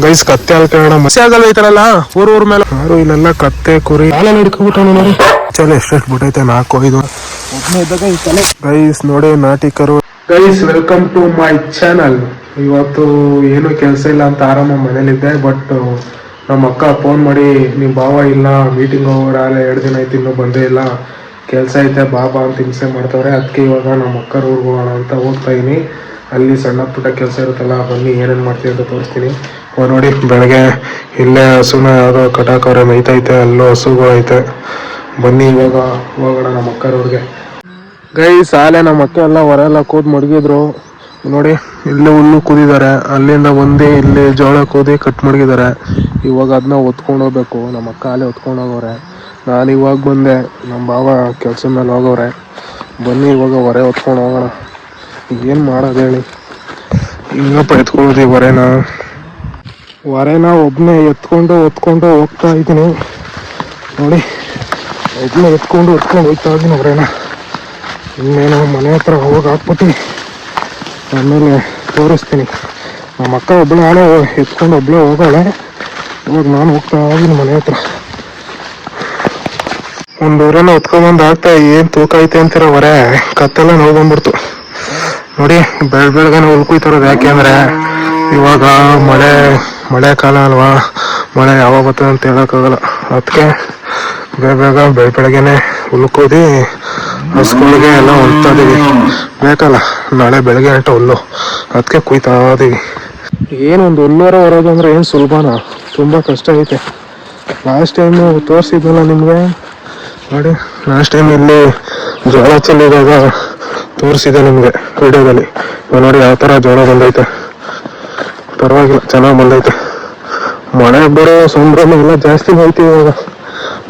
Guys ಕತ್ತೆ ಅಲ್ಕೋಣ ಮಸಿ ಆಗಲ್ಲ ಐತಾರಲ್ಲ ಊರ್ ಮೇಲೆ ಯಾರು ಇಲ್ಲೆಲ್ಲ ಕತ್ತೆ ಕುರಿ ಹಾಲೆಲ್ಲ ಹಿಡ್ಕೊಬಿಟ್ಟ ನೋಡಿ ಚಲ ಎಷ್ಟೆಷ್ಟು ಬಿಟ್ಟೈತೆ 4-5 ಒಬ್ಬನೇ ಇದ್ದಾಗ ಗೈಸ್ ನೋಡಿ ನಾಟಿಕರು. Guys welcome to my channel. ಇವತ್ತು ಏನು ಕೆಲಸ ಇಲ್ಲ ಅಂತ ಆರಾಮ ಮನೇಲಿದ್ದೆ. ಬಟ್ ನಮ್ಮ ಅಕ್ಕ ಫೋನ್ ಮಾಡಿ ನಿಮ್ಮ ಭಾವ ಇಲ್ಲ ಮೀಟಿಂಗ್ ಹೋಗೋರ 2 ದಿನ ಆಯ್ತು ಇನ್ನೂ ಬಂದೇ ಇಲ್ಲ, ಕೆಲಸ ಐತೆ ಬಾಬಾ ಅಂತ ಹಿಂಸೆ ಮಾಡ್ತವ್ರೆ. ಅದಕ್ಕೆ ಇವಾಗ ನಮ್ಮ ಅಕ್ಕರ ಊರಿಗೆ ಹೋಗೋಣ ಅಂತ ಹೋಗ್ತಾ ಇದೀನಿ. ಅಲ್ಲಿ ಸಣ್ಣ ಪುಟ್ಟ ಕೆಲಸ ಇರುತ್ತಲ್ಲ, ಬನ್ನಿ ಏನೇನು ಮಾಡ್ತೀವಿ ಅಂತ ತೋರಿಸ್ತೀನಿ. ನೋಡಿ ಬೆಳಗ್ಗೆ ಇಲ್ಲೇ ಹಸುನ ಯಾವುದೋ ಕಟಾಕವ್ರೆ ಮೇಯ್ತೈತೆ, ಅಲ್ಲೂ ಹಸುಗಳು ಐತೆ. ಬನ್ನಿ ಇವಾಗ ಹೋಗೋಣ ನಮ್ಮ ಅಕ್ಕರವ್ರಿಗೆ. ಗೈಸ್ ಆಲೆ ನಮ್ಮ ಅಕ್ಕ ಎಲ್ಲ ಹೊರೆಲ್ಲ ಕೂದ್ ಮಡಗಿದ್ರು ನೋಡಿ. ಇಲ್ಲಿ ಹುಲ್ಲು ಕೂದಿದ್ದಾರೆ, ಅಲ್ಲಿಂದ ಬಂದು ಇಲ್ಲಿ ಜೋಳ ಕೂದಿ ಕಟ್ ಮಡಗಿದ್ದಾರೆ. ಇವಾಗ ಅದನ್ನ ಹೊತ್ಕೊಂಡು ಹೋಗ್ಬೇಕು. ನಮ್ಮ ಅಕ್ಕ ಅಲ್ಲೇ ಹೊತ್ಕೊಂಡು ಹೋಗೋರೆ. ನಾನು ಇವಾಗ ಬಂದೆ, ನಮ್ಮ ಭಾವ ಕೆಲಸ ಮೇಲೆ ಹೋಗೋರೆ. ಬನ್ನಿ ಇವಾಗ ಹೊರೆ ಹೊತ್ಕೊಂಡು ಹೋಗೋಣ. ಏನು ಮಾಡೋದು ಹೇಳಿ, ಹಿಂಗಪ್ಪ ಎತ್ಕೊಳ್ಳೋದು ಈ ಹೊರೆನ ಒಬ್ಬನೇ ಹೊತ್ಕೊಂಡು ಹೋಗ್ತಾ ಇದ್ದೀನಿ ನೋಡಿ. ಒಬ್ಬನೇ ಹೊತ್ಕೊಂಡು ಹೋಗ್ತಾ ಇದ್ದೀನಿ ಹೊರೆನ. ಇನ್ನೇನು ಮನೆ ಹತ್ರ ಹೋಗಿ ಹಾಕ್ಬಿಟ್ಟು ಆಮೇಲೆ ತೋರಿಸ್ತೀನಿ. ನಮ್ಮ ಅಕ್ಕ ಒಬ್ಬಳೆ ಆಳೆ ಎತ್ಕೊಂಡು ಒಬ್ಬಳೆ ಹೋಗೋಳೆ. ಇವಾಗ ನಾನು ಹೋಗ್ತಾ ಇದ್ದೀನಿ ಮನೆ ಹತ್ರ. ಒಂದು ಹೊರೆನ ಹೊತ್ಕೊಂಡ್ಬಂದು ಹಾಕ್ತಾ ಏನು ತೂಕ ಐತೆ ಅಂತೀರ ಹೊರೆ. ಕತ್ತೆಲ್ಲ ನೋಡ್ಕೊಂಡ್ಬಿಡ್ತು ನೋಡಿ. ಬೆಳಗ್ಗೆನೆ ಉಳ್ಕೊಯ್ತಾರೋದು. ಯಾಕೆ ಅಂದರೆ ಇವಾಗ ಮಳೆ ಕಾಲ ಅಲ್ವಾ, ಮಳೆ ಯಾವಾಗ ಬರ್ತದೆ ಅಂತ ಹೇಳೋಕ್ಕಾಗಲ್ಲ. ಅದಕ್ಕೆ ಬೇಗ ಬೆಳಗ್ಗೆನೆ ಉಳ್ಕೋದಿ ಹಸುಗಳಿಗೆ ಎಲ್ಲ ಹೊಲ್ತಾ ಇದೀವಿ. ಬೇಕಲ್ಲ ನಾಳೆ ಬೆಳಗ್ಗೆ ಗಂಟೆ ಹುಲ್ಲು, ಅದಕ್ಕೆ ಕುಯ್ತಾ ಇದೀವಿ. ಏನೊಂದು ಹುಲ್ಲೂರ ಹೊರೋದು ಅಂದರೆ ಏನು ಸುಲಭನಾ, ತುಂಬ ಕಷ್ಟ ಐತೆ. ಲಾಸ್ಟ್ ಟೈಮು ತೋರಿಸಿದ್ನಲ್ಲ ನಿಮಗೆ ನೋಡಿ. ಲಾಸ್ಟ್ ಟೈಮ್ ಇಲ್ಲಿ ಜೋಳ ಚೆಲ್ಲಿದಾಗ ತೋರಿಸಿದೆ ನಿಮಗೆ ವಿಡಿಯೋದಲ್ಲಿ. ನೋಡಿ ಯಾವ ಥರ ಜೋಳ ಬಂದೈತೆ. ಪರವಾಗಿಲ್ಲ, ಚೆನ್ನಾಗಿ ಬಂದೈತೆ. ಮಳೆ ಬರೋ ಸಂಭ್ರಮ ಎಲ್ಲ ಜಾಸ್ತಿ ಐತಿ. ಇವಾಗ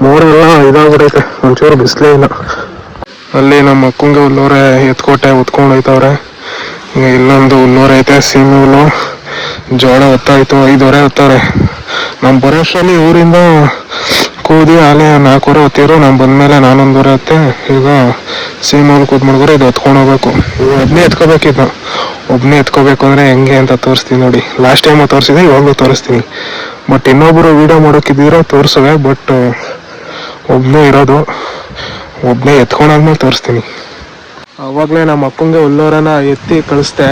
ಮೋರೆಲ್ಲ ಇದಾಗ್ಬಿಟ್ಟೈತೆ, ಒಂಚೂರು ಬಿಸಿಲೇ ಇಲ್ಲ. ಅಲ್ಲಿ ನಮ್ಮ ಅಕ್ಕಂಗೆ ಹುಲ್ಲೂರೆ ಎತ್ಕೊಟ್ಟೆ ಹೊತ್ಕೊಂಡು ಹೋಯ್ತವ್ರೆ. ಈಗ ಇಲ್ಲೊಂದು ಹುಲ್ಲೂರೆ ಐತೆ, ಸೀಮೆ ಹುಲ್ಲು. ಜೋಳ ಹೊತ್ತಾಯ್ತು, 5 ಹೊರೆ ಹೊತ್ತವ್ರೆ. ನಮ್ಮ ಬರೋಷ್ಟರಲ್ಲಿ ಊರಿಂದ ಕೂದಿ ಆಲೆ 4 ಹೊರೆ ಹೊತ್ತಿದ್ರು. ನಾನು ಬಂದಮೇಲೆ 1 ಹೊರೆ ಹೊತ್ತೆ. ಈಗ ಸೀಮೆ ಹುಲ್ಲು ಕೂದ್ ಮಾಡ್ಕೊರೆ ಇದು ಹೊತ್ಕೊಂಡು ಹೋಗ್ಬೇಕು. ಈಗ ಒಬ್ಬನೇ ಎತ್ಕೋಬೇಕಿದ್ದು. ಒಬ್ಬನೇ ಎತ್ಕೋಬೇಕು ಅಂದರೆ ಹೆಂಗೆ ಅಂತ ತೋರಿಸ್ತೀನಿ ನೋಡಿ. ಲಾಸ್ಟ್ ಟೈಮ್ ತೋರಿಸಿದೆ, ಇವಾಗಲೂ ತೋರಿಸ್ತೀನಿ. ಬಟ್ ಇನ್ನೊಬ್ಬರು ವೀಡಿಯೋ ಮಾಡೋಕ್ಕಿದ್ದೀರೋ ತೋರಿಸುವೆ. ಬಟ್ ಒಬ್ಬನೇ ಇರೋದು, ಒಬ್ಬನೇ ಎತ್ಕೊಂಡಾದ್ಮೇಲೆ ತೋರಿಸ್ತೀನಿ. ಅವಾಗಲೇ ನಮ್ಮ ಅಕ್ಕಂಗೆ ಹುಲ್ಲೋರನ ಎತ್ತಿ ಕಳಿಸ್ದೆ.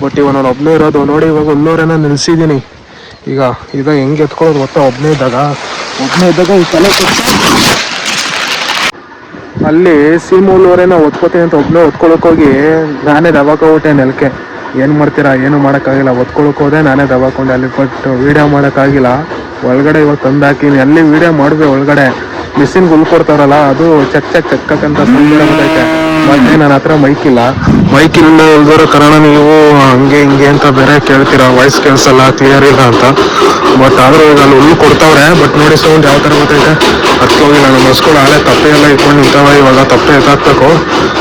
ಬಟ್ ಇವಾಗ ನಾನು ಒಬ್ಬನೇ ಇರೋದು ನೋಡಿ. ಇವಾಗ ಹುಲ್ಲೋರನ ನಿಲ್ಸಿದ್ದೀನಿ. ಈಗ ಹೆಂಗೆ ಎತ್ಕೊಳ್ಳೋದು ಗೊತ್ತಾ, ಒಬ್ಬನೇ ಇದ್ದಾಗ ಈ ತಲೆ ಅಲ್ಲಿ ಸೀಮೆ ಹುಲ್ಲೋರೆನ ಒತ್ಕೋತೀನಿ ಅಂತ ಒಬ್ಬನೇ ಹೊತ್ಕೊಳಕೋಗಿ ನಾನೇ ದಬಾಕೋಗ್ಬಿಟ್ಟೆ ನೆಲಕ್ಕೆ. ಏನು ಮಾಡ್ತೀರಾ, ಏನು ಮಾಡೋಕ್ಕಾಗಿಲ್ಲ. ಹೊತ್ಕೊಳಕ್ಕೆ ಹೋದೆ, ನಾನೇ ದಬಾಕೊಂಡೆ ಅಲ್ಲಿ. ಬಟ್ ವೀಡಿಯೋ ಮಾಡೋಕ್ಕಾಗಿಲ್ಲ. ಒಳಗಡೆ ಇವಾಗ ತಂದು ಹಾಕಿನಿ. ಅಲ್ಲಿ ವೀಡಿಯೋ ಮಾಡಿದೆ ಒಳಗಡೆ. ಮಿಷಿನ್ಗೆ ಹುಲ್ ಕೊಡ್ತಾರಲ್ಲ, ಅದು ಚಕ್ಕಂತ ಸಂಬಂಧೈತೆ. ಮತ್ತೆ ನನ್ನ ಹತ್ರ ಮೈಕ್ ಇಲ್ಲದರ ಕಾರಣ ನೀವು ಹಂಗೆ ಹಿಂಗೆ ಅಂತ ಬೇರೆ ಕೇಳ್ತೀರಾ, ವಾಯ್ಸ್ ಕೇಳಿಸಲ್ಲ, ಕ್ಲಿಯರ್ ಇಲ್ಲ ಅಂತ. ಬಟ್ ಆದರೂ ಈಗ ಅಲ್ಲಿ ಹುಲ್ಲು ಕೊಡ್ತಾವ್ರೆ. ಬಟ್ ನೋಡಿ ಸೌಂಡ್ ಯಾವ ಥರ ಗೊತ್ತೈತೆ. ಅದಕ್ಕೆ ಹೋಗಿಲ್ಲ. ನಮ್ಮ ಹಸ್ಗಳು ಹಳೆ ತಪ್ಪೆ ಎಲ್ಲ ಇಟ್ಕೊಂಡು ನಿಂತಾವೆ. ಇವಾಗ ತಪ್ಪೆ ಎತ್ತಾಕ್ಬೇಕು.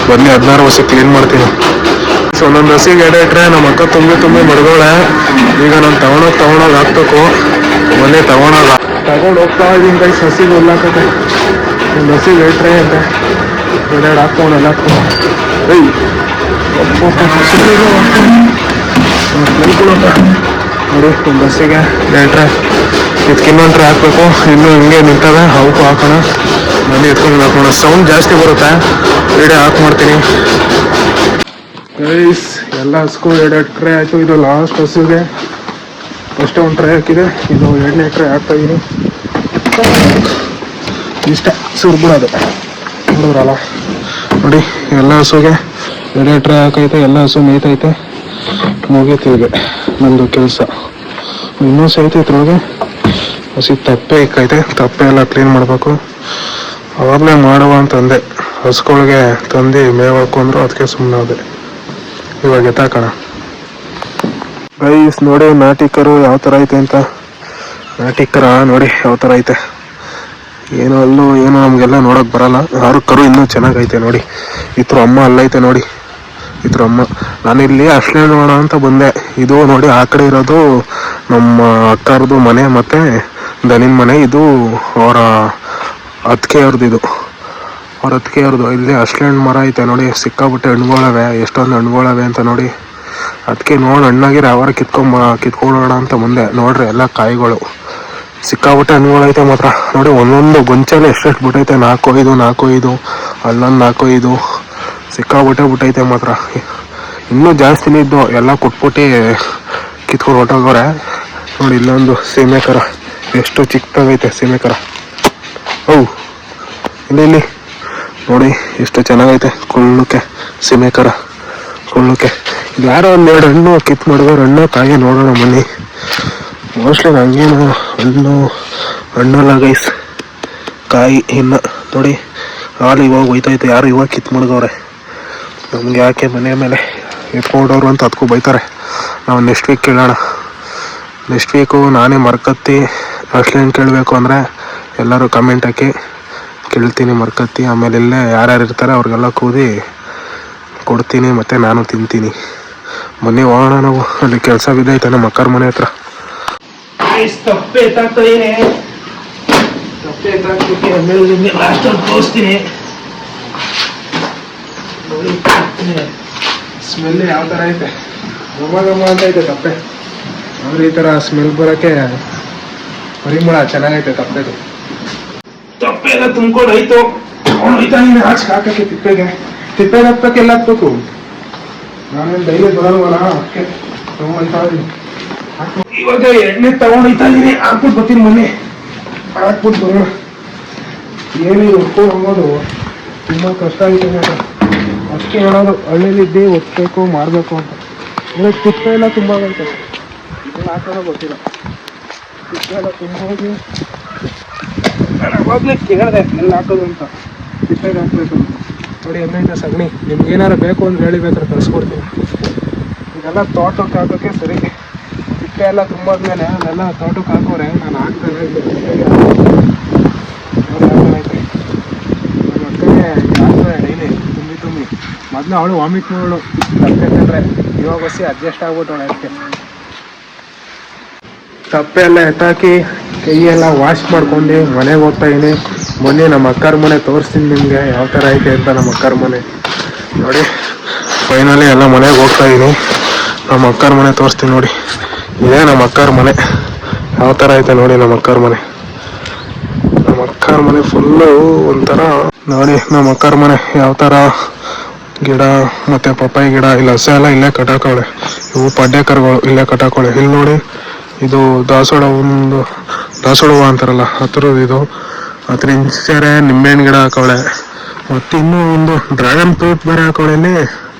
ಬನ್ನಿ 16 ವರ್ಷ ಕ್ಲೀನ್ ಮಾಡ್ತೀನಿ. ಸೊ ಒಂದೊಂದು ಹಸಿಗೆ ಇಟ್ರೆ ನಮ್ಮ ಅಕ್ಕ ತುಂಬಿ ಮಡ್ಗೋಳೆ. ಈಗ ನಾನು ತಗೊಂಡೋಗಿ ಹಾಕ್ಬೇಕು. ಬನ್ನಿ ತಗೊಂಡು ಹೋಗ್ತಾ ಇದ್ದೀನಿ. ಕೈ ಹಸಿಗೆ ಹುಲ್ಲಾಕತ್ತೆ. ಒಂದು ಹಸಿಗೆ ಇಟ್ರೆ ಅಂತ 2 ಹಾಕ್ಕೊಂಡು ಎಲ್ಲ ಹಾಕ್ಕೊಂಡು ನೋಡಿ. ಒಂದು ಬಸ್ಸಿಗೆ 2 ಟ್ರೈ, ಇದಕ್ಕೆ ಇನ್ನೊಂದು ಟ್ರೈ ಹಾಕಬೇಕು. ಇನ್ನೂ ಹಿಂಗೆ ನಿಂತವೆ, ಅವಕ್ಕೂ ಹಾಕೋಣ. ಮನೆ ಎತ್ಕೊಂಡು ಹಾಕೋಣ. ಸೌಂಡ್ ಜಾಸ್ತಿ ಬರುತ್ತೆ. ವೀಡಿಯೋ ಮಾಡ್ತೀನಿ. ಗೈಸ್ ಎಲ್ಲ ಹಸ್ಕು 2 ಟ್ರೈ ಆಯಿತು. ಇದು ಲಾಸ್ಟ್ ಹಸುಗೆ ಫಸ್ಟ್ ಒಂದು ಟ್ರೈ ಹಾಕಿದೆ. ಇದು 2ನೇ ಟ್ರೈ ಹಾಕ್ತಾಯಿದ್ದೀನಿ. ಇಷ್ಟ ಸುರ್ಬಿಡೋದು ನೋಡಿದ್ರಲ್ಲ ನೋಡಿ. ಎಲ್ಲ ಹಸುಗೆ 2 ಟ್ರೈ ಹಾಕೈತೆ. ಎಲ್ಲ ಹಸು ಮೇಯ್ತೈತೆ. ಮುಗೀತು ಈಗ ನಂದು ಕೆಲಸ. ಇನ್ನೂ ಸೈತೆ ಇದ್ರೊಳಗೆ ಹಸಿ ತಪ್ಪೆ ಇಕ್ಕೈತೆ. ತಪ್ಪೆ ಎಲ್ಲ ಕ್ಲೀನ್ ಮಾಡಬೇಕು. ಅವಾಗಲೇ ಮಾಡುವ ಅಂತಂದೆ. ಹಸುಗಳಿಗೆ ತಂದು ಮೇವು ಹಾಕೊಂಡ್ರು, ಅದಕ್ಕೆ ಸುಮ್ಮನೆ ಅದೇ. ಇವಾಗ ಎತ್ತಾಕೋಣ. ಗೈಸ್ ನೋಡಿ ನಾಟಿಕರು ಯಾವ ಥರ ಐತೆ ಅಂತ. ನಾಟಿಕರ ನೋಡಿ ಯಾವ ಥರ ಐತೆ. ಏನೋ ನಮಗೆಲ್ಲ ನೋಡೋಕೆ ಬರಲ್ಲ. ಕರು ಇನ್ನೂ ಚೆನ್ನಾಗೈತೆ ನೋಡಿ. ಇದ್ರ ಅಮ್ಮ ಅಲ್ಲೈತೆ ನೋಡಿ. ಇದ್ರ ಅಮ್ಮ. ನಾನಿಲ್ಲಿ ಅಷ್ಟೇ ನೋಡೋಣ ಅಂತ ಬಂದೆ. ಇದು ನೋಡಿ ಆ ಕಡೆ ಇರೋದು ನಮ್ಮ ಅಕ್ಕರದು ಮನೆ ಮತ್ತು ದನಿನ ಮನೆ. ಇದು ಅವರ ಅತ್ತಿಗೆಯವ್ರದ್ದು. ಇದು ಅವ್ರ ಅತ್ತಿಗೆಯವ್ರದ್ದು. ಇಲ್ಲಿ ಅಶ್ಲೆಂಡ್ ಮರ ಐತೆ ನೋಡಿ. ಸಿಕ್ಕಾಬಿಟ್ಟೆ ಹಣ್ಣುಗಳವೆ. ಎಷ್ಟೊಂದು ಹಣ್ಣುಗಳವೆ ಅಂತ ನೋಡಿ. ಅದಕ್ಕೆ ನೋಡಿ ಹಣ್ಣಾಗಿರೋ ಯಾವಾರ ಕಿತ್ಕೊಳ್ಳೋಣ ಅಂತ ಮುಂದೆ ನೋಡ್ರಿ ಎಲ್ಲ ಕಾಯಿಗಳು ಸಿಕ್ಕಾಬಿಟ್ಟೆ ಹಣ್ಣುಗಳೈತೆ ಮಾತ್ರ. ನೋಡಿ ಒಂದೊಂದು ಗೊಂಚಲ್ಲಿ ಎಷ್ಟೆಷ್ಟು ಬಿಟ್ಟೈತೆ, 4-5 ಅಲ್ಲೊಂದು 4-5 ಸಿಕ್ಕಾಬಿಟ್ಟೆ ಬಿಟ್ಟೈತೆ ಮಾತ್ರ. ಇನ್ನೂ ಜಾಸ್ತಿನೇ ಇದ್ದು ಎಲ್ಲ ಕುಟ್ಬಿಟ್ಟು ಕಿತ್ಕೊಂಡು ಹೊಟ್ಟೋಗವ್ರೆ. ನೋಡಿ ಇಲ್ಲೊಂದು ಸೀಮೆಕರ ಎಷ್ಟು ಚಿಕ್ಕದಾಗೈತೆ ಸೀಮೆಕರ. ಇಲ್ಲಿ ನೋಡಿ ಎಷ್ಟು ಚೆನ್ನಾಗೈತೆ ಕುಳ್ಳಕ್ಕೆ ಸೀಮೆಕರ ಕುಳ್ಳಕ್ಕೆ. ಯಾರೋ ಒಂದೆರಡು ಹಣ್ಣು ಕಿತ್ತು ಮಾಡಿದವ್ರು ಹಣ್ಣು ಕಾಯಿ ನೋಡೋಣ ಬನ್ನಿ. ಮೋಸ್ಟ್ಲಿ ಹಂಗೇನು ಹಣ್ಣಲ್ಲ ಗೈಸ್, ಕಾಯಿ ಇನ್ನು ನೋಡಿ ಹಾಲು ಇವಾಗ ಹೋಯ್ತೈತೆ. ಯಾರು ಇವಾಗ ಕಿತ್ತು ಮಡಗವ್ರೆ, ನಮ್ಗೆ ಯಾಕೆ ಮನೆ ಮೇಲೆ ಎತ್ಕೊಂಡವ್ರು ಅಂತ ಅದಕ್ಕೂ ಬೈತಾರೆ. ನಾವು ನೆಕ್ಸ್ಟ್ ವೀಕ್ ಕೇಳೋಣ. ನೆಕ್ಸ್ಟ್ ವೀಕು ನಾನೇ ಮರ್ಕತ್ತಿ ಅಷ್ಟೇನು ಕೇಳಬೇಕು ಅಂದರೆ ಎಲ್ಲರೂ ಕಮೆಂಟ್ ಹಾಕಿ ಕೇಳ್ತೀನಿ ಮರ್ಕತ್ತಿ. ಆಮೇಲೆ ಇಲ್ಲೇ ಯಾರ್ಯಾರು ಇರ್ತಾರೆ ಅವ್ರಿಗೆಲ್ಲ ಕೂದಿ ಕೊಡ್ತೀನಿ, ಮತ್ತು ನಾನು ತಿಂತೀನಿ. ಮೊನ್ನೆ ಹೋಗೋಣ ನಾವು, ಅಲ್ಲಿ ಕೆಲಸ ಬಿದ್ದೈತೆ ನಮ್ಮ ಅಕ್ಕರ ಮನೆ ಹತ್ರ. ತಪ್ಪೆ ಎತ್ತಾಕ್ತೀನಿ ಆಮೇಲೆ ಲಾಸ್ಟ್ ತೋರಿಸ್ತೀನಿ. ಸ್ಮೆಲ್ ಯಾವ ಥರ ಐತೆ, ಘಮ ಅಂತ ಐತೆ ತಪ್ಪೆ. ಅಂದ್ರೆ ಈ ಥರ ಸ್ಮೆಲ್ ಬರೋಕ್ಕೆ ಪರಿಮಳ ಚೆನ್ನಾಗೈತೆ ತಪ್ಪೆದು. ತಪ್ಪೆ ಎಲ್ಲ ತುಂಬ್ಕೊಂಡು ಆಯ್ತು. ಹೋಯ್ತಾ ನೀನು ಹಾಕ್ಸಿ ಹಾಕಕ್ಕೆ ತಿಪ್ಪೆಗೆ ಹಾಕ್ಬೇಕು, ಎಲ್ಲ ಹಾಕ್ಬೇಕು. ನಾನೇನು ಡೈಲಿ ಬರಲ್ವಲ್ಲ ಅದಕ್ಕೆ ತೊಗೊಂಡ್ತಾ ಇದೀನಿ. ಇವಾಗ ಎಣ್ಣೆ ತಗೊಂಡೋಯ್ತಾ ಇದೀನಿ, ಹಾಕ್ಬಿಟ್ಟು ಬರ್ತೀನಿ ಮನೆ ಹಾಕ್ಬಿಟ್ಟು ಬರೋಣ. ಏನು ಹೊತ್ಕೊಂಡು ಹೋಗೋದು ತುಂಬ ಕಷ್ಟ ಆಗಿದೆ ಮಾತ್ರ. ಅದಕ್ಕೆ ಹೇಳೋದು ಹಳ್ಳಿಲಿದ್ದೆ ಒತ್ತಬೇಕು ಮಾಡಬೇಕು ಅಂತ. ಇವಾಗ ತಿಪ್ಪೆ ಎಲ್ಲ ತುಂಬ ಆಗೈತೆ, ಇದೆಲ್ಲ ಹಾಕೋದು ಗೊತ್ತಿಲ್ಲ. ತಿಪ್ಪೆ ಎಲ್ಲ ತುಂಬ ಹೋಗಿ ನಾನು ಅವಾಗಲೇ ಕೇಳಿದೆ ಎಲ್ಲ ಹಾಕೋದು ಅಂತ, ತಿಪ್ಪೆಗೆ ಹಾಕ್ಬೇಕು. ನೋಡಿ ಎಲ್ಲೈತೆ ಸಗಣಿ, ನಿಮ್ಗೆ ಏನಾರು ಬೇಕು ಅಂತ ಹೇಳಿ ಬೇಕಾದ್ರೆ ಕಳಿಸ್ಕೊಡ್ತೀನಿ. ಇದೆಲ್ಲ ತೋಟಕ್ಕೆ ಹಾಕೋಕ್ಕೆ ಸರಿ. ತಿಪ್ಪೆ ಎಲ್ಲ ತುಂಬಾದ್ಮೇಲೆ ಅದೆಲ್ಲ ತೋಟಕ್ಕೆ ಹಾಕೋರೆ, ನಾನು ಹಾಕ್ತೇನೆ. ಐತೆ ನಮ್ಮ ಅಕ್ಕಗೆ ಹಾಕ್ತಾರೆ ಡೈಲಿ ತುಂಬಿ. ಮೊದಲು ಅವಳು ವಾಮಿಟ್ ಮಾಡೋಳು ತಪ್ಪೆ ಕಂಡ್ರೆ, ಇವಾಗ ಬಸ್ಸಿ ಅಡ್ಜಸ್ಟ್ ಆಗ್ಬಿಟ್ಟವಳು. ಅದಕ್ಕೆ ತಪ್ಪೆ ಎಲ್ಲ ಎತ್ತಾಕಿ ಕೈಯೆಲ್ಲ ವಾಶ್ ಮಾಡ್ಕೊಂಡು ಮನೆಗೆ ಹೋಗ್ತಾ ಇದೀನಿ. ಮೊನ್ನೆ ನಮ್ಮ ಅಕ್ಕರ ಮನೆ ತೋರಿಸ್ತೀನಿ ನಿಮಗೆ ಯಾವ ಥರ ಐತೆ ಅಂತ. ನಮ್ಮ ಅಕ್ಕರ ಮನೆ ನೋಡಿ, ಫೈನಲಿ ಎಲ್ಲ ಮನೆಗೆ ಹೋಗ್ತಾ ಇದೀನಿ. ನಮ್ಮ ಅಕ್ಕರ ಮನೆ ತೋರಿಸ್ತೀನಿ ನೋಡಿ. ಇದೇ ನಮ್ಮ ಅಕ್ಕರ ಮನೆ, ಯಾವ ಥರ ಐತೆ ನೋಡಿ ನಮ್ಮ ಅಕ್ಕರ ಮನೆ. ನಮ್ಮ ಅಕ್ಕರ ಮನೆ ಫುಲ್ಲು ಒಂಥರ ನೋಡಿ. ನಮ್ಮ ಅಕ್ಕರ ಮನೆ ಯಾವ ಥರ ಗಿಡ ಮತ್ತು ಪಪ್ಪಾಯಿ ಗಿಡ ಇಲ್ಲ ಹಸೆ ಎಲ್ಲ ಇಲ್ಲೇ ಕಟಾಕವಳೆ. ಇವು ಪಡ್ಡೆಕರುಗಳು ಇಲ್ಲೇ ಕಟಾಕವಳೆ. ಇಲ್ಲಿ ನೋಡಿ, ಇದು ದಾಸವಾಳ ಹೂವು ಅಂತಾರಲ್ಲ ಆ ಥರದ್ದು. ಇದು ಹತ್ರ ಇಂಚರೆ ನಿಂಬೆಹಣ್ಣು ಗಿಡ ಹಾಕವಳೆ. ಮತ್ತು ಇನ್ನೂ ಒಂದು ಡ್ರ್ಯಾಗನ್ ಫ್ರೂಟ್ ಬೇರೆ ಹಾಕವಳೆ. ಇಲ್ಲಿ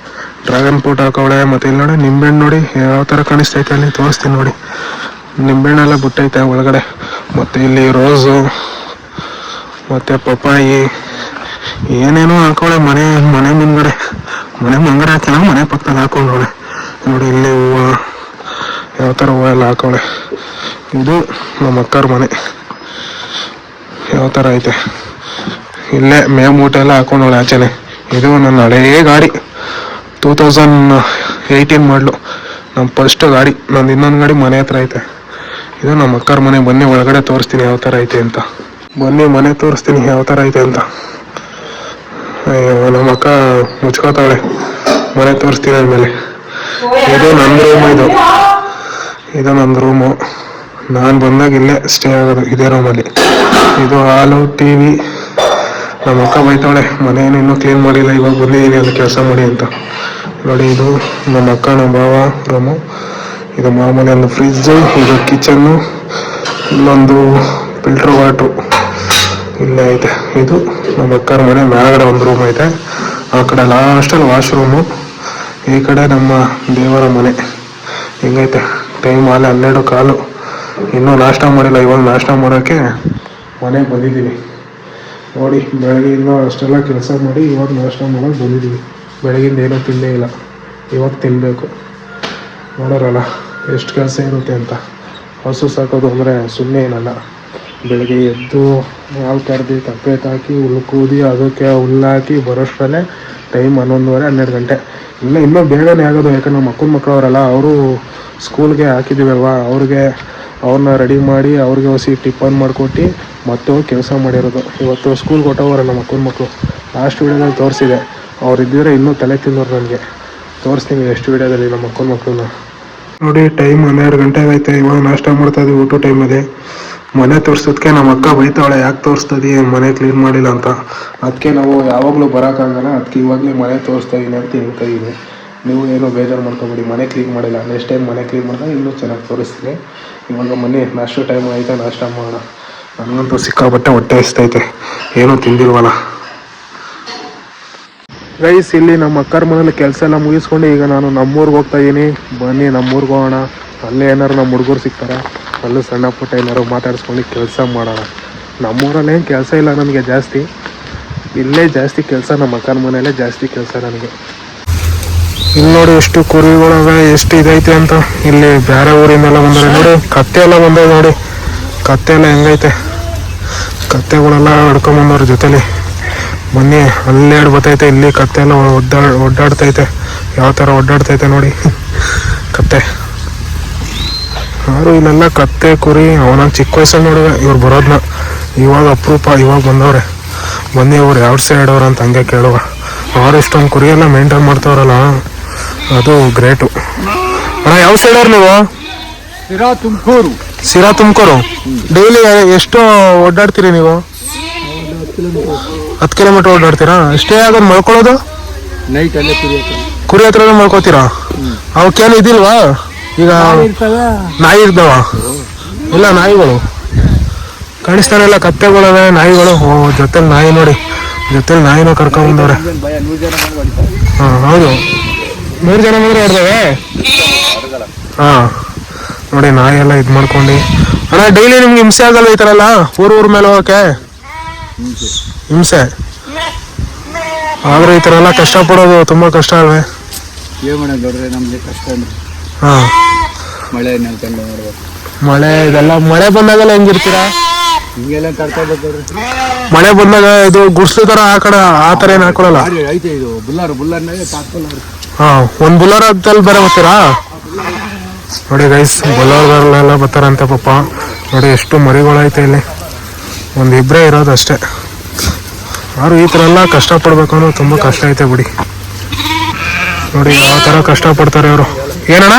ಡ್ರ್ಯಾಗನ್ ಫ್ರೂಟ್ ಹಾಕವಳೆ. ಮತ್ತು ಇಲ್ಲಿ ನೋಡಿ ನಿಂಬೆಹಣ್ಣು ನೋಡಿ ಯಾವ ಥರ ಕಾಣಿಸ್ತೈತೆ, ಅಲ್ಲಿ ತೋರಿಸ್ತೀನಿ ನೋಡಿ. ನಿಂಬೆಹಣ್ಣೆಲ್ಲ ಬಿಟ್ಟೈತೆ ಒಳಗಡೆ. ಮತ್ತು ಇಲ್ಲಿ ರೋಸು ಮತ್ತು ಪಪ್ಪಾಯಿ ಏನೇನೋ ಹಾಕವಳೆ. ಮನೆ ಮುಂದ್ಗಡೆ ಹಾಕಿಲ್ಲ, ಮನೆ ಪಕ್ಕದಲ್ಲಿ ಹಾಕೊಂಡವಳೆ ನೋಡಿ. ಇಲ್ಲಿ ಹೂವು ಯಾವ ಥರ ಹೂವು ಎಲ್ಲ ಹಾಕವಳೆ. ಇದು ನಮ್ಮ ಅಕ್ಕರ ಮನೆ ಯಾವ ಥರ ಐತೆ. ಇಲ್ಲೇ ಮೇಮೂಟ ಎಲ್ಲ ಹಾಕೊಂಡವಳೆ ಆಚೆನೆ. ಇದು ನನ್ನ ಹಳೇ ಗಾಡಿ, 2018 ಮಾಡಲು ನಮ್ಮ ಫಸ್ಟ್ ಗಾಡಿ. ನಂದು ಇನ್ನೊಂದು ಗಾಡಿ ಮನೆ ಹತ್ರ ಐತೆ. ಇದು ನಮ್ಮ ಅಕ್ಕರ ಮನೆ. ಬನ್ನಿ ಒಳಗಡೆ ತೋರಿಸ್ತೀನಿ ಯಾವ ಥರ ಐತೆ ಅಂತ. ಬನ್ನಿ ಮನೆ ತೋರಿಸ್ತೀನಿ ಯಾವ ಥರ ಐತೆ ಅಂತ. ನಮ್ಮ ಅಕ್ಕ ಮುಚ್ಕೋತಾವಳೆ, ಮನೆ ತೋರಿಸ್ತೀನಿ ಆಮೇಲೆ. ಇದು ನನ್ನ ರೂಮ್, ಇದು ನನ್ನ ರೂಮು. ನಾನು ಬಂದಾಗ ಇಲ್ಲೇ ಸ್ಟೇ ಆಗೋದು ಇದೇ ರೂಮಲ್ಲಿ. ಇದು ಹಾಲು, TV. ನಮ್ಮ ಅಕ್ಕ ಬೈತಾವಳೆ, ಮನೆಯನ್ನು ಇನ್ನೂ ಕ್ಲೀನ್ ಮಾಡಿಲ್ಲ, ಇವಾಗ ಬಂದಿದ್ದೀನಿ ಅಲ್ಲಿ ಕೆಲಸ ಮಾಡಿ ಅಂತ. ನೋಡಿ ಇದು ನಮ್ಮ ಅಕ್ಕ ನಮ್ಮ ಭಾವ ರೂಮು. ಇದು ಮಾಮೂಲಿ ಒಂದು ಫ್ರಿಜ್ಜು, ಇದು ಕಿಚನ್ನು, ಇಲ್ಲೊಂದು ಫಿಲ್ಟರ್ ವಾಟ್ರು ಇಲ್ಲೇ ಐತೆ. ಇದು ನಮ್ಮ ಅಕ್ಕರ ಮನೆ. ಮ್ಯಾಗಡೆ ಒಂದು ರೂಮ್ ಐತೆ, ಆ ಕಡೆ ಲಾಸ್ಟಲ್ಲಿ ವಾಶ್ರೂಮು. ಈ ಕಡೆ ನಮ್ಮ ದೇವರ ಮನೆ. ಹೆಂಗೈತೆ ಟೈಮ್ ಅಲ್ಲಿ 12:15. ಇನ್ನೂ ನಾಷ್ಟ ಮಾಡಿಲ್ಲ, ಇವಾಗ ನಾಷ್ಟ ಮಾಡೋಕ್ಕೆ ಮನೆಗೆ ಬಂದಿದ್ದೀವಿ ನೋಡಿ. ಬೆಳಗ್ಗೆಯಿಂದ ಅಷ್ಟೆಲ್ಲ ಕೆಲಸ ಮಾಡಿ ಇವಾಗ ನಾಷ್ಟ ಮಾಡೋಕ್ಕೆ ಬಂದಿದ್ದೀವಿ. ಬೆಳಗಿಂದ ಏನೂ ತಿಂದೇ ಇಲ್ಲ, ಇವಾಗ ತಿನ್ನಬೇಕು. ನೋಡೋರಲ್ಲ ಎಷ್ಟು ಕೆಲಸ ಇರುತ್ತೆ ಅಂತ. ಹಸು ಸಾಕೋದು ಅಂದರೆ ಸುಮ್ಮನೆ ಏನಲ್ಲ. ಬೆಳಗ್ಗೆ ಎದ್ದು ಹಾಲು ಕರೆದು ತಪ್ಪೆ ಹಾಕಿ ಕೂದಿ ಅದಕ್ಕೆ ಹುಲ್ಲಾಕಿ ಬರೋಷ್ಟರಲ್ಲೇ ಟೈಮ್ 11:30-12 ಗಂಟೆ. ಇನ್ನೂ ಬೇಗನೆ ಆಗೋದು. ಯಾಕಂದ್ರೆ ನಮ್ಮ ಅಕ್ಕನ ಮಕ್ಕಳವರಲ್ಲ, ಅವರು ಸ್ಕೂಲ್ಗೆ ಹಾಕಿದ್ದೀವಲ್ವ, ಅವ್ರನ್ನ ರೆಡಿ ಮಾಡಿ ಅವ್ರಿಗೆ ಹೊಸಿ ಟಿಫನ್ ಮಾಡಿಕೊಟ್ಟು ಮತ್ತೆ ಹೋಗಿ ಕೆಲಸ ಮಾಡಿರೋದು. ಇವತ್ತು ಸ್ಕೂಲ್ಗೆ ಹೊಟ್ಟೋಗೋರೆ ನಮ್ಮ ಅಕ್ಕನ ಮಕ್ಕಳು. ಲಾಸ್ಟ್ ವೀಡಿಯೋದಲ್ಲಿ ತೋರಿಸಿದೆ. ಅವ್ರು ಇದ್ದಿದ್ರೆ ಇನ್ನೂ ತಲೆ ತಿನ್ನೋರು ನನಗೆ. ತೋರಿಸ್ತೀನಿ ಎಷ್ಟು ವಿಡಿಯೋದಲ್ಲಿ ನಮ್ಮ ಮಕ್ಕಳನ್ನ. ನೋಡಿ ಟೈಮ್ 12 ಗಂಟೆ ಆಗೈತೆ. ಇವಾಗ ನಾಷ್ಟ ಮಾಡ್ತಾ ಇದ್ದೀವಿ, ಊಟ ಟೈಮಲ್ಲಿ. ಮನೆ ತೋರಿಸೋದಕ್ಕೆ ನಮ್ಮ ಅಕ್ಕ ಬೈತಾವಳೆ, ಯಾಕೆ ತೋರಿಸ್ತದಿ ಮನೆ ಕ್ಲೀನ್ ಮಾಡಿಲ್ಲ ಅಂತ. ಅದಕ್ಕೆ ನಾವು ಯಾವಾಗಲೂ ಬರೋಕ್ಕಾಗಲ್ಲ, ಅದಕ್ಕೆ ಇವಾಗಲೇ ಮನೆ ತೋರಿಸ್ತಾ ಇದ್ದೀನಿ ಅಂತ ಹೇಳ್ತಾ ಇದ್ದೀನಿ. ನೀವು ಏನೋ ಬೇಜಾರು ಮಾಡ್ಕೊಬೇಡಿ, ಮನೆ ಕ್ಲೀನ್ ಮಾಡಿಲ್ಲ. ನೆಕ್ಸ್ಟ್ ಟೈಮ್ ಮನೆ ಕ್ಲೀನ್ ಮಾಡಿದಾಗ ಇನ್ನೂ ಚೆನ್ನಾಗಿ ತೋರಿಸ್ತೀನಿ. ಇವಾಗ ಮನೆ ನಾಷ್ಟ ಟೈಮ್ ಆಯಿತಾ, ನಾಷ್ಟ ಮಾಡೋಣ. ನನಗಂತೂ ಸಿಕ್ಕಾಪಟ್ಟೆ ಹೊಟ್ಟೆ ಹಸ್ತೈತೆ, ಏನೂ ತಿಂದಿಲ್ವಲ್ಲ. ಗೈಸ್, ಇಲ್ಲಿ ನಮ್ಮ ಅಕ್ಕರ ಮನೇಲಿ ಕೆಲಸ ಎಲ್ಲ ಮುಗಿಸ್ಕೊಂಡು ಈಗ ನಾನು ನಮ್ಮೂರಿಗೆ ಹೋಗ್ತಾ ಇದ್ದೀನಿ. ಬನ್ನಿ ನಮ್ಮೂರಿಗೆ ಹೋಗೋಣ. ಅಲ್ಲೇ ಏನಾರು ನಮ್ಮ ಹುಡುಗರು ಸಿಗ್ತಾರೆ, ಅಲ್ಲೂ ಸಣ್ಣ ಪುಟ್ಟ ಏನಾರು ಮಾತಾಡಿಸ್ಕೊಂಡು ಕೆಲಸ ಮಾಡೋಣ. ನಮ್ಮೂರಲ್ಲಿ ಏನು ಕೆಲಸ ಇಲ್ಲ ನನಗೆ ಜಾಸ್ತಿ, ಇಲ್ಲೇ ಜಾಸ್ತಿ ಕೆಲಸ. ನಮ್ಮ ಅಕ್ಕನ ಮನೆಯಲ್ಲೇ ಜಾಸ್ತಿ ಕೆಲಸ ನನಗೆ. ಇಲ್ಲಿ ನೋಡಿ ಎಷ್ಟು ಕುರಿಗಳವೆ, ಎಷ್ಟು ಇದೈತೆ ಅಂತ. ಇಲ್ಲಿ ಬೇರೆ ಊರಿಂದೆಲ್ಲ ಬಂದರೆ ನೋಡಿ, ಕತ್ತೆ ಎಲ್ಲ ಬಂದವೆ ನೋಡಿ. ಕತ್ತೆ ಎಲ್ಲ ಹೆಂಗೈತೆ, ಕತ್ತೆಗಳೆಲ್ಲ ಹಿಡ್ಕೊಂಬಂದವ್ರ ಜೊತೆಲಿ. ಬನ್ನಿ, ಅಲ್ಲೇ ಬರ್ತೈತೆ. ಇಲ್ಲಿ ಕತ್ತೆ ಎಲ್ಲ ಒಡ್ಡಾಡ್ತೈತೆ. ಯಾವ ಥರ ಒಡ್ಡಾಡ್ತೈತೆ ನೋಡಿ ಕತ್ತೆ. ಯಾರು ಇಲ್ಲೆಲ್ಲ ಕತ್ತೆ ಕುರಿ ಅವನಾಗ ಚಿಕ್ಕ ವಯಸ್ಸಲ್ಲಿ ನೋಡುವೆ. ಇವ್ರು ಬರೋದನ್ನ ಇವಾಗ ಅಪರೂಪ, ಇವಾಗ ಬಂದವ್ರೆ. ಬನ್ನಿ ಇವ್ರು ಯಾವ ಸೈಡ್ ಅವ್ರು ಅಂತ ಹಂಗೆ ಕೇಳುವ. ಅವ್ರು ಇಷ್ಟೊಂದು ಕುರಿ ಎಲ್ಲ ಮೇಂಟೈನ್ ಮಾಡ್ತಾವ್ರಲ್ಲ, ಅದು ಗ್ರೇಟು. ಅಣ್ಣ ಯಾವ ಸೈಡ್ ಅವ್ರು ನೀವು? ಸಿರಾ ತುಮಕೂರು. ಡೈಲಿ ಎಷ್ಟು ಓಡಾಡ್ತೀರಿ ನೀವು? 10 ಕಿಲೋಮೀಟರ್ ಓಡಾಡ್ತೀರಾ? ಅಷ್ಟೇ ಆಗೋದು ಮಲ್ಕೊಳ್ಳೋದು? ನೈಟ್ ಅಲ್ಲೇ ಕುರಿ ಹತ್ರ ಮಲ್ಕೋತೀರಾ? ಅವಕ್ಕೇನು ಇದಿಲ್ವಾ? ಈಗ ನಾಯಿ ಇರ್ತಾವ? ಇಲ್ಲ, ನಾಯಿಗಳು ಕಾಣಿಸ್ತಾನೆ ಇಲ್ಲ. ಕತ್ತೆಗಳವೆ, ನಾಯಿಗಳು. ಜೊತೆಲಿ ನಾಯಿ ನೋಡಿ, ಜೊತೆಲಿ ನಾಯಿನೂ ಕರ್ಕೊಂಡ್ಬಂದವ್ರೆ. ಹಾಂ ಹೌದು, 3 ಜನ ಬಂದರೆ ಹೊಡೆದವೆ. ಹಾಂ ನೋಡಿ, ನಾಯಿ ಎಲ್ಲ ಇದು ಮಾಡ್ಕೊಂಡು. ಅಣ್ಣ ಡೈಲಿ ನಿಮ್ಗೆ ಹಿಂಸೆ ಆಗಲ್ಲ ಈ ಥರ ಎಲ್ಲ ಊರ ಮೇಲೆ ಹೋಗೋಕ್ಕೆ? ಹಿಂಸೆ ಆದ್ರೆ ಈ ಥರ ಎಲ್ಲ ಕಷ್ಟಪಡೋದು ತುಂಬ ಕಷ್ಟ ಅಲ್ವೇ? ಏನು ಮಾಡೋದು ನಮಗೆ ಕಷ್ಟ ಅಂದ್ರೆ. ಹಾಂ, ಮಳೆ ನೆನ್ಕೊಂಡು ಮಾಡ್ಬೇಕು. ಮಳೆ ಇದೆಲ್ಲ ಮಳೆ ಬಂದಾಗೆಲ್ಲ ಹೆಂಗಿರ್ತೀರಾ? ಹಿಂಗೆಲ್ಲ ಕರ್ಕೋಬೇಕು. ಮಳೆ ಬಂದಾಗ ಇದು ಗುಡ್ಸ್ಲು ಥರ ಆ ಥರ ಏನು ಹಾಕೊಳ್ಳಲ್ಲ? ಐತೆ ಇದು ಬುಲ್ಲರ್ನಾಗೆ ತಾತ್ಕೊಳ್ಳ. ಹಾಂ, ಒಂದು ಬುಲ್ಲರಲ್ಲಿ ಬೇರೆ ಬರ್ತೀರಾ? ನೋಡಿ ಗೈಸ್, ಬುಲ್ಲರ್ಗಳೆಲ್ಲ ಬರ್ತಾರಂತೆ ಪಾಪ. ನೋಡಿ ಎಷ್ಟು ಮರಿಗಳೈತೆ ಇಲ್ಲಿ, ಒಂದಿಬ್ಬರೇ ಇರೋದು ಅಷ್ಟೇ. ಯಾರು ಈ ಥರ ಎಲ್ಲ ಕಷ್ಟಪಡ್ಬೇಕು ಅನ್ನೋ ತುಂಬ ಕಷ್ಟ ಐತೆ ಬಿಡಿ. ನೋಡಿ ಯಾವ ಥರ ಕಷ್ಟಪಡ್ತಾರೆ ಅವರು. ಏನಣ್ಣ?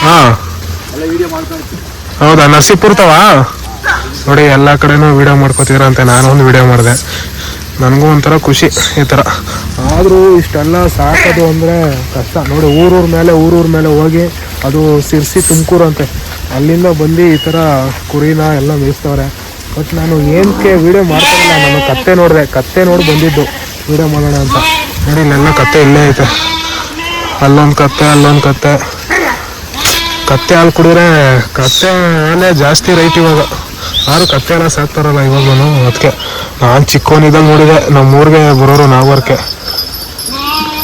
ಹಾಂ, ಹೌದಾ? ನರಸೀಪುರತವಾ? ನೋಡಿ ಎಲ್ಲ ಕಡೆನೂ ವೀಡಿಯೋ ಮಾಡ್ಕೋತೀರಂತೆ. ನಾನು ಒಂದು ವೀಡಿಯೋ ಮಾಡಿದೆ, ನನಗೂ ಒಂಥರ ಖುಷಿ ಈ ಥರ. ಆದರೂ ಇಷ್ಟೆಲ್ಲ ಸಾಕೋದು ಅಂದರೆ ಕಷ್ಟ ನೋಡಿ. ಊರೂರ ಮೇಲೆ ಹೋಗಿ, ಅದು ಸಿರ್ಸಿ ತುಮಕೂರು ಅಂತೆ, ಅಲ್ಲಿಂದ ಬಂದು ಈ ಥರ ಕುರಿನ ಎಲ್ಲ ಮೇಯಿಸ್ತವ್ರೆ. ಬಟ್ ನಾನು ಏನಕ್ಕೆ ವೀಡಿಯೋ ಮಾಡ್ತಾಯಿಲ್ಲ, ನಾನು ಕತ್ತೆ ನೋಡಿದೆ, ಕತ್ತೆ ನೋಡಿ ಬಂದಿದ್ದು ವೀಡಿಯೋ ಮಾಡೋಣ ಅಂತ. ನೋಡಿ ಇಲ್ಲೆಲ್ಲ ಕತ್ತೆ ಇಲ್ಲೇ ಐತೆ. ಅಲ್ಲೊಂದು ಕತ್ತೆ, ಅಲ್ಲೊಂದು ಕತ್ತೆ. ಕತ್ತೆ ಹಾಲು ಕುಡಿದ್ರೆ ಕತ್ತೆ ಹಾಲೇ ಜಾಸ್ತಿ ರೈಟ್ ಇವಾಗ. ಯಾರು ಕತ್ತೆ ಎಲ್ಲ ಸಾಕ್ತಾರಲ್ಲ ಇವಾಗಲೂ. ಅದಕ್ಕೆ ನಾನು ಚಿಕ್ಕವನಿದ್ದಾಗ ನೋಡಿದೆ, ನಮ್ಮೂರಿಗೆ ಬರೋರು ನಾಗವರ್ಕೆ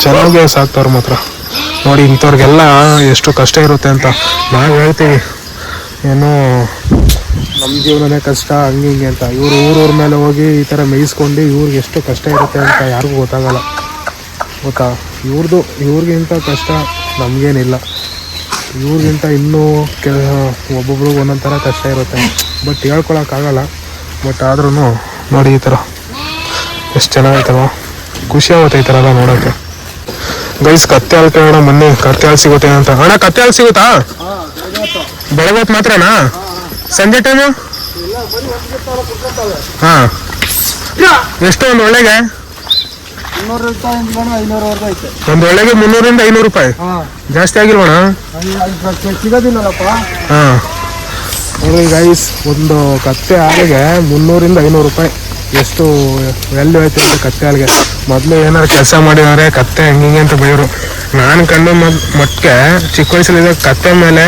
ಚೆನ್ನಾಗಿ ಸಾಕ್ತವ್ರು ಮಾತ್ರ. ನೋಡಿ ಇಂಥವ್ರಿಗೆಲ್ಲ ಎಷ್ಟು ಕಷ್ಟ ಇರುತ್ತೆ ಅಂತ ನಾವು ಹೇಳ್ತೀವಿ, ಏನೋ ನಮ್ಮ ಜೀವನನೇ ಕಷ್ಟ ಹಂಗೆ ಹಿಂಗೆ ಅಂತ. ಇವರು ಊರೂರ ಮೇಲೆ ಹೋಗಿ ಈ ಥರ ಮೇಯಿಸ್ಕೊಂಡು ಇವ್ರಿಗೆ ಎಷ್ಟು ಕಷ್ಟ ಇರುತ್ತೆ ಅಂತ ಯಾರಿಗೂ ಗೊತ್ತಾಗಲ್ಲ, ಗೊತ್ತಾ? ಇವ್ರಿಗಿಂತ ಕಷ್ಟ ನಮಗೇನಿಲ್ಲ. ಇವ್ರಿಗಿಂತ ಇನ್ನೂ ಒಬ್ಬೊಬ್ರಿಗೆ ಒಂದೊಂದು ಥರ ಕಷ್ಟ ಇರುತ್ತೆ, ಬಟ್ ಹೇಳ್ಕೊಳಕ್ಕಾಗಲ್ಲ. ಬಟ್ ಆದ್ರೂ ನೋಡಿ ಈ ಥರ ಎಷ್ಟು ಚೆನ್ನಾಗೈತಲ್ವ, ಖುಷಿ ಆಗುತ್ತೆ ಈ ಥರ ಎಲ್ಲ ನೋಡೋಕ್ಕೆ. ಗೈಸ್, ಕತ್ತೆ ಹಾಲು ಕೇಳೋಣ ಬನ್ನಿ, ಕತ್ತೆ ಹಾಲು ಸಿಗುತ್ತೆ ಅಂತ. ಅಣ್ಣ ಕತ್ತೆ ಹಾಲು ಸಿಗುತ್ತಾ? ಬೆಳಗ್ಗೆ ಹೊತ್ತು ಮಾತ್ರನಾ? ಸಂಜೆ ಟೈಮು? ಹಾಂ, ಎಷ್ಟು ಒಂದು ಒಳ್ಳೆಗೆ? ಒಂದು ಒಳ್ಳೆಗೆ 300ರಿಂದ 500 ರೂಪಾಯಿ. ಜಾಸ್ತಿ ಆಗಿಲ್ವಣ? ಹಾಂ ನೋಡಿ ಗೈಸ್, ಒಂದು ಕತ್ತೆ ಹಾಲಿಗೆ 300ರಿಂದ 500 ರೂಪಾಯಿ. ಎಷ್ಟು ವ್ಯಾಲ್ಯೂ ಐತೆ ಅಂತ ಕತ್ತೆ ಹಾಲಿಗೆ. ಮೊದಲು ಏನಾರು ಕೆಲಸ ಮಾಡಿದರೆ ಕತ್ತೆ ಹೆಂಗೆ ಅಂತ ಬೈಯೋರು. ನಾನು ಕಂಡು ಮಟ್ಟಿಗೆ ಚಿಕ್ಕ ವಯಸ್ಸಲ್ಲಿದ್ದಾಗ ಕತ್ತೆ ಮೇಲೆ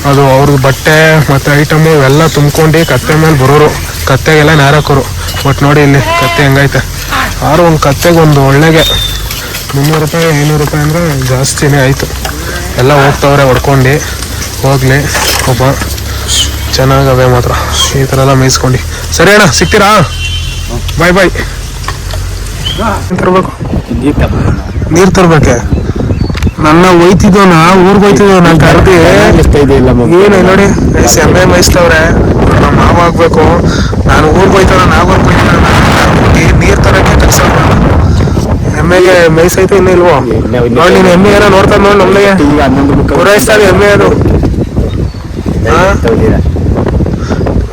ಅದು ಅವ್ರದ್ದು ಬಟ್ಟೆ ಮತ್ತು ಐಟಮು ಇವೆಲ್ಲ ತುಂಬ್ಕೊಂಡು ಕತ್ತೆ ಮೇಲೆ ಬರೋರು, ಕತ್ತೆಗೆಲ್ಲ ನೇರಾಕೋರು. ಬಟ್ ನೋಡಿ ಇಲ್ಲಿ ಕತ್ತೆ ಹೆಂಗೈತೆ. ಆರು ಒಂದು ಕತ್ತೆಗೆ ಒಂದು ಒಳ್ಳೆಗೆ 300 ರೂಪಾಯಿ 500 ರೂಪಾಯಿ ಅಂದರೆ ಜಾಸ್ತಿನೇ ಆಯಿತು. ಎಲ್ಲ ಹೋಗ್ತವ್ರೆ ಹೊಡ್ಕೊಂಡು, ಹೋಗಲಿ ಒಬ್ಬ ಚೆನ್ನಾಗವೆ ಮಾತ್ರ ಈ ಥರ ಎಲ್ಲ ಮೇಯಿಸ್ಕೊಂಡು. ಸರಿ ಅಣ್ಣ, ಸಿಗ್ತೀರಾ? ಬಾಯ್ ಬಾಯ್. ತರಬೇಕು, ನೀರು ತರಬೇಕೆ? ನನ್ನ ಒಯ್ತಿದ್ದೋ ಊರ್ಗೆ ಹೋಯ್ತಿದ್ದೋ ನಾ ಕರ್ದಿ ಏನು ನೋಡಿ ಎಮ್ಮೆ ಮೇಯಿಸ್ತವ್ರೆ. ನಮ್ಮ ಮಾವ ಆಗ್ಬೇಕು. ನಾನು ಊರ್ಗೆ ಹೋಯ್ತಾರ, ನಾಗೂರ್ಗೆ ಹೋಯ್ತಾರ, ನೀರು ತರಕ್ಕೆ ಕೆಲಸ ಎಮ್ಮೆಗೆ ಮೇಯ್ಸೈತೆ ಇನ್ನು ಇಲ್ವೋ ನೋಡಿ ನೀನು ಎಮ್ಮೆ ಏನೋ ನೋಡ್ತಾ ನೋಡಿ ನಮ್ಗೆ ಈಗ 11 ಪೂರೈಸ್ತಾ ಎಮ್ಮೆ ಅದು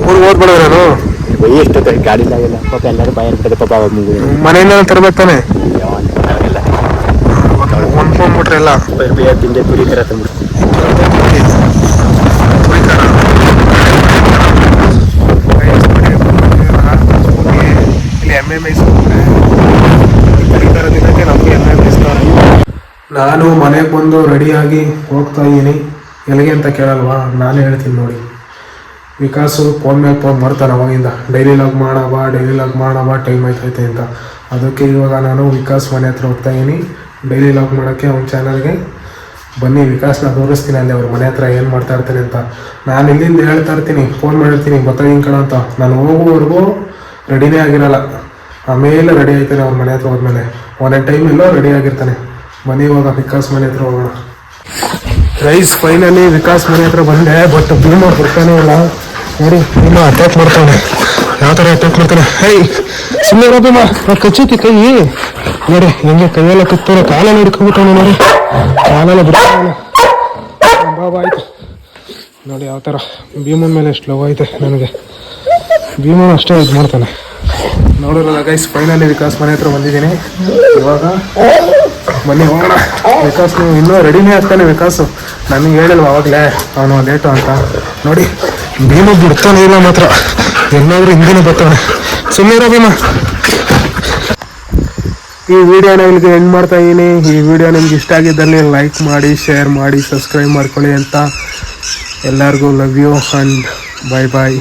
ಊರಿಗೆ ಓದ್ಬೇಡ ನಾನು ಎಷ್ಟು ಗಾಡಿ ಇಲ್ಲ ಪಾಪ ಎಲ್ಲರೂ ಬಾಯ್ ಇರ್ತದೆ ಪಾಪ ಮನೆಯಿಂದ ತರ್ಬೇಕು ತಾನೆ ಒಂದು ಫೋನ್ ಬಿಟ್ರೆ ಎಲ್ಲ ತಿಂದೆ ಪುರಿ ತರ ತಂದ್ಬಿಟ್ಟು ಇಲ್ಲಿ ಎಮ್ಮೆ ಮೇಯಿಸ್ಕೊಂಡ್ರೆ ದಿನಕ್ಕೆ ನಮಗೆ ಎಮ್ಮೆ ಮೇಯಿಸ್ತಾರೆ. ನಾನು ಮನೆಗೆ ಬಂದು ರೆಡಿಯಾಗಿ ಹೋಗ್ತಾ ಇದ್ದೀನಿ. ಎಲ್ಲಿಗೆ ಅಂತ ಕೇಳಲ್ವಾ, ನಾನೇ ಹೇಳ್ತೀನಿ ನೋಡಿ. ವಿಕಾಸು ಫೋನ್ ಮೇಲೆ ಫೋನ್ ಮಾಡ್ತಾನೆ ಅವಾಗಿಂದ, ಡೈಲಿ ಲಾಗ್ ಮಾಡವ ಟೈಮ್ ಆಯ್ತೈತೆ ಅಂತ. ಅದಕ್ಕೆ ಇವಾಗ ನಾನು ವಿಕಾಸ್ ಮನೆ ಹತ್ರ ಹೋಗ್ತಾ ಇದ್ದೀನಿ ಡೈಲಿ ಲಾಗ್ ಮಾಡೋಕ್ಕೆ. ಅವ್ನ ಚಾನಲ್ಗೆ ಬನ್ನಿ, ವಿಕಾಸ್ನ ತೋರಿಸ್ತೀನಿ ಅಲ್ಲಿ ಅವ್ರ ಮನೆ ಹತ್ರ ಏನು ಮಾಡ್ತಾ ಇರ್ತೀನಿ ಅಂತ. ನಾನು ಇಲ್ಲಿಂದ ಹೇಳ್ತಾ ಇರ್ತೀನಿ, ಫೋನ್ ಮಾಡಿರ್ತೀನಿ ಗೊತ್ತಾಗಿನ ಕಣ ಅಂತ. ನಾನು ಹೋಗುವವರೆಗೂ ರೆಡಿನೇ ಆಗಿರಲ್ಲ, ಆಮೇಲೆ ರೆಡಿ ಆಯ್ತಾನೆ ಅವ್ರ ಮನೆ ಹತ್ರ ಹೋದ್ಮೇಲೆ. ಒಂದೊಂದು ಟೈಮ್ ಎಲ್ಲೋ ರೆಡಿ ಆಗಿರ್ತಾನೆ. ಬನ್ನಿ ಇವಾಗ ವಿಕಾಸ್ ಮನೆ ಹತ್ರ ಹೋಗೋಣ. ರೈಸ್ ಫೈನಲಿ ವಿಕಾಸ್ ಮನೆ ಹತ್ರ ಬಂದೆ, ಬಟ್ ಭೀಮ ಬರ್ತಾನೆ ಇಲ್ಲ ನೋಡಿ. ಭೀಮ ಅಟ್ಯಾಕ್ ಮಾಡ್ತಾನೆ, ಯಾವ ಥರ ಅಟ್ಯಾಕ್ ಮಾಡ್ತಾನೆ. ಹೈ ಸುಮ್ಮನೆ ಇರೋ ಭೀಮ, ಕಚ್ಚುತ್ತಿ ಕೈ ನೋಡಿ ಹೆಂಗೆ ಕೈಯೆಲ್ಲ ಕಿತ್ತಾನೆ, ಕಾಲೆಲ್ಲ ಹಿಡ್ಕೊಂಡ್ಬಿಟ್ಟಾನೆ ನೋಡಿ, ಕಾಲೆಲ್ಲ ಬಿಡ್ತಾನೆ. ಬಾಬಾ ಆಯ್ತು ನೋಡಿ ಯಾವ ಥರ ಭೀಮನ ಮೇಲೆ ಎಷ್ಟು ಲವ್ ಐತೆ ನನಗೆ. ಭೀಮನ ಅಷ್ಟೇ ಇದು ಮಾಡ್ತಾನೆ ನೋಡೋಲ್ಲ ಗೈಸ್. ಫೈನಲಿ ವಿಕಾಸ್ ಮನೆ ಹತ್ರ ಬಂದಿದ್ದೀನಿ. ಇವಾಗ ಬನ್ನಿ ಹೋಗೋಣ. ವಿಕಾಸ್ ಇನ್ನೂ ರೆಡಿನೇ ಆಗ್ತಾನೆ ವಿಕಾಸು. ನನಗೆ ಹೇಳಿಲ್ವ ಅವಾಗಲೇ ಅವನು ಲೇಟು ಅಂತ. ನೋಡಿ ಭೀಮ ಬಿಡ್ತಾನೆ ಇಲ್ಲ ಮಾತ್ರ, ಎಲ್ಲಾದ್ರೂ ಹಿಂದಿನ ಬರ್ತಾನೆ. ಸುಮ್ಮನೆ ಇರೋ ಭೀಮ. ಈ ವಿಡಿಯೋನ ಇಲ್ಲಿಗೆ ಎಂಡ್ ಮಾಡ್ತಾ ಇದ್ದೀನಿ. ಈ ವಿಡಿಯೋ ನಿಮ್ಗೆ ಇಷ್ಟ ಆಗಿದ್ದಲ್ಲಿ ಲೈಕ್ ಮಾಡಿ, ಶೇರ್ ಮಾಡಿ, ಸಬ್ಸ್ಕ್ರೈಬ್ ಮಾಡ್ಕೊಳ್ಳಿ ಅಂತ ಎಲ್ಲರಿಗೂ love you and bye bye.